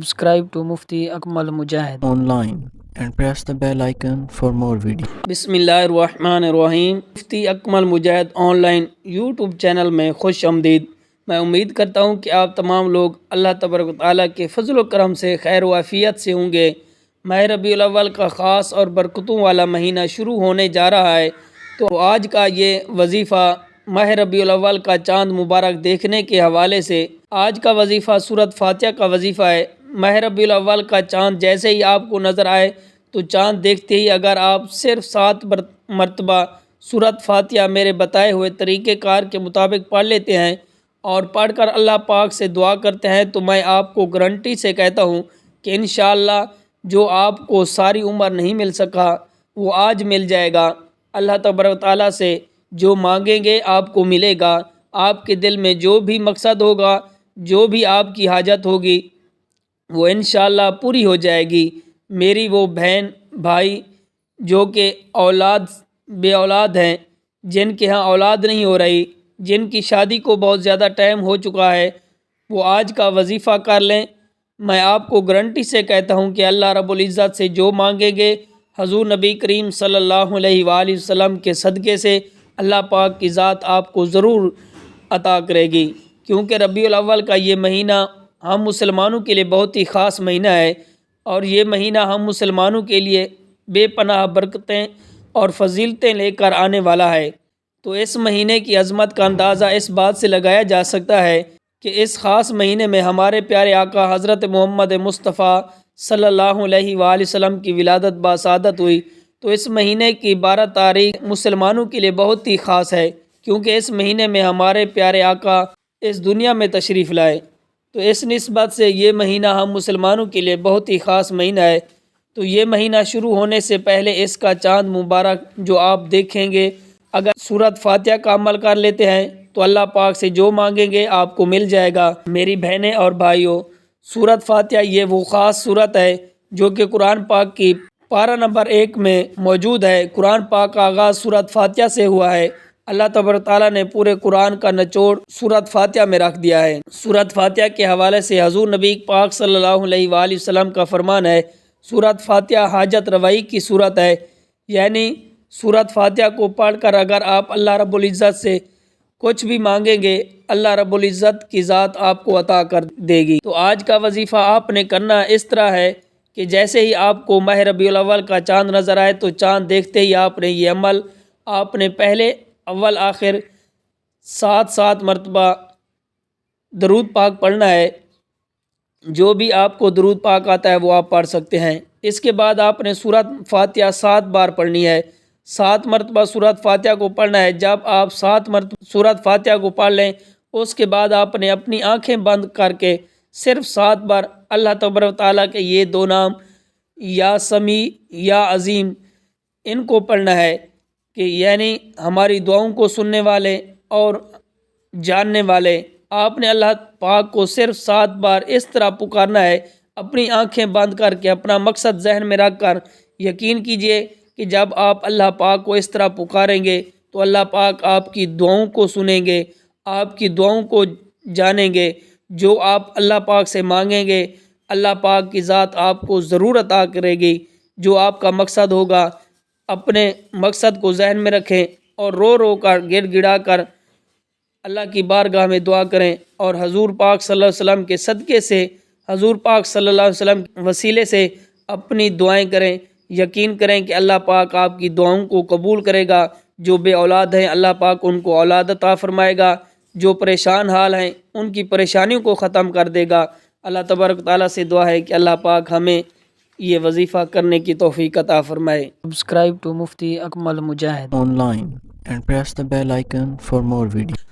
Subscribe to Mufti Akmal Mujahid online and press the bell icon for more videos. बिस्मिल्लाहिर्रहमानिर्रहीम। मुफ्ती अकमल मुजाहिद online YouTube channel में खुश आमदीद। मैं उम्मीद करता हूँ कि आप तमाम लोग अल्लाह तबारक व तआला के फजल व करम से खैर व आफियत से होंगे। माह रबीउल अव्वल का ख़ास और बरकतों वाला महीना शुरू होने जा रहा है, तो आज का ये वजीफ़ा माह रबीउल अव्वल का चाँद मुबारक देखने के हवाले से आज का वजीफ़ा सूरत फातिहा का वजीफ़ा है। माह रबीउल अव्वल का चाँद जैसे ही आपको नज़र आए तो चाँद देखते ही अगर आप सिर्फ 7 मरतबा सूरत फातिहा मेरे बताए हुए तरीक़ेकार के मुताबिक पढ़ लेते हैं और पढ़कर अल्लाह पाक से दुआ करते हैं, तो मैं आपको गारंटी से कहता हूँ कि इंशाअल्लाह जो आपको सारी उम्र नहीं मिल सका वो आज मिल जाएगा। अल्लाह तबारक व तआला से जो मांगेंगे आपको मिलेगा। आपके दिल में जो भी मकसद होगा, जो भी आपकी हाजत होगी, वो इंशाअल्लाह पूरी हो जाएगी। मेरी वो बहन भाई जो कि बे औलाद हैं, जिनके यहाँ औलाद नहीं हो रही, जिनकी शादी को बहुत ज़्यादा टाइम हो चुका है, वो आज का वजीफ़ा कर लें। मैं आपको गारंटी से कहता हूँ कि अल्लाह रब्बुल इज़्ज़त से जो मांगेंगे हज़ूर नबी करीम सल्लल्लाहु अलैहि वसल्लम के सदक़े से अल्लाह पाक की ज़ात आपको ज़रूर अता करेगी। क्योंकि रबीउल अव्वल का ये महीना हम मुसलमानों के लिए बहुत ही ख़ास महीना है और ये महीना हम मुसलमानों के लिए बेपनाह बरकतें और फजीलतें लेकर आने वाला है। तो इस महीने की अज़मत का अंदाज़ा इस बात से लगाया जा सकता है कि इस ख़ास महीने में हमारे प्यारे आका हज़रत मोहम्मद मुस्तफ़ा सल्लल्लाहु अलैहि वसल्लम की विलादत बासादत हुई। तो इस महीने की 12 तारीख मुसलमानों के लिए बहुत ही ख़ास है, क्योंकि इस महीने में हमारे प्यारे आका इस दुनिया में तशरीफ़ लाए। तो इस निस्बत से ये महीना हम मुसलमानों के लिए बहुत ही ख़ास महीना है। तो ये महीना शुरू होने से पहले इसका चाँद मुबारक जो आप देखेंगे, अगर सूरत फातिहा का अमल कर लेते हैं तो अल्लाह पाक से जो मांगेंगे आपको मिल जाएगा। मेरी बहनें और भाइयों, सूरत फातिहा ये वो ख़ास सूरत है जो कि कुरान पाक की पारा नंबर 1 में मौजूद है। कुरान पाक का आगाज़ सूरत फातिहा से हुआ है। अल्लाह तबारक तआला ने पूरे कुरान का निचोड़ सूरत फातिहा में रख दिया है। सूरत फातिहा के हवाले से हज़ूर नबी पाक सल्लल्लाहु अलैहि वसल्लम का फरमान है, सूरत फातिहा हाजत रवाई की सूरत है। यानी सूरत फातिहा को पढ़कर अगर आप अल्लाह रब्बुल इज़्ज़त से कुछ भी मांगेंगे, अल्लाह रब्बुल इज़्ज़त की ज़ात आपको अता कर देगी। तो आज का वजीफ़ा आपने करना इस तरह है कि जैसे ही आपको माह रबीउल अव्वल का चाँद नज़र आए तो चाँद देखते ही आपने ये अमल आपने पहले अव्वल आखिर 7 मरतबा दरूद पाक पढ़ना है। जो भी आपको दरूद पाक आता है वो आप पढ़ सकते हैं। इसके बाद आपने सूरत फातिहा 7 बार पढ़नी है। 7 मरतबा सूरत फातिहा को पढ़ना है। जब आप 7 मरतबा सूरत फातिहा को पढ़ लें, उसके बाद आपने अपनी आंखें बंद करके सिर्फ 7 बार अल्लाह तबारक तआला के ये 2 नाम या समी या अज़ीम इनको पढ़ना है कि यानी हमारी दुआओं को सुनने वाले और जानने वाले। आपने अल्लाह पाक को सिर्फ 7 बार इस तरह पुकारना है, अपनी आंखें बंद करके, अपना मकसद जहन में रख कर। यकीन कीजिए कि जब आप अल्लाह पाक को इस तरह पुकारेंगे तो अल्लाह पाक आपकी दुआओं को सुनेंगे, आपकी दुआओं को जानेंगे। जो आप अल्लाह पाक से मांगेंगे अल्लाह पाक की ज़ात आपको ज़रूर अता करेगी। जो आपका मकसद होगा, अपने मकसद को जहन में रखें और रो रो कर गिड़गिड़ा कर अल्लाह की बारगाह में दुआ करें और हजूर पाक सल्लल्लाहु अलैहि वसल्लम के सदक़े से, हजूर पाक सल्लल्लाहु अलैहि वसल्लम के वसीले से अपनी दुआएं करें। यकीन करें कि अल्लाह पाक आपकी दुआओं को कबूल करेगा। जो बे औलाद हैं अल्लाह पाक उनको औलाद अता फरमाएगा। जो परेशान हाल हैं उनकी परेशानियों को ख़त्म कर देगा। अल्लाह तबारक तआला से दुआ है कि अल्लाह पाक हमें ये वजीफ़ा करने की तौफीक अता फरमाए। Subscribe to Mufti Akmal Mujahid Online and press the bell icon for more videos.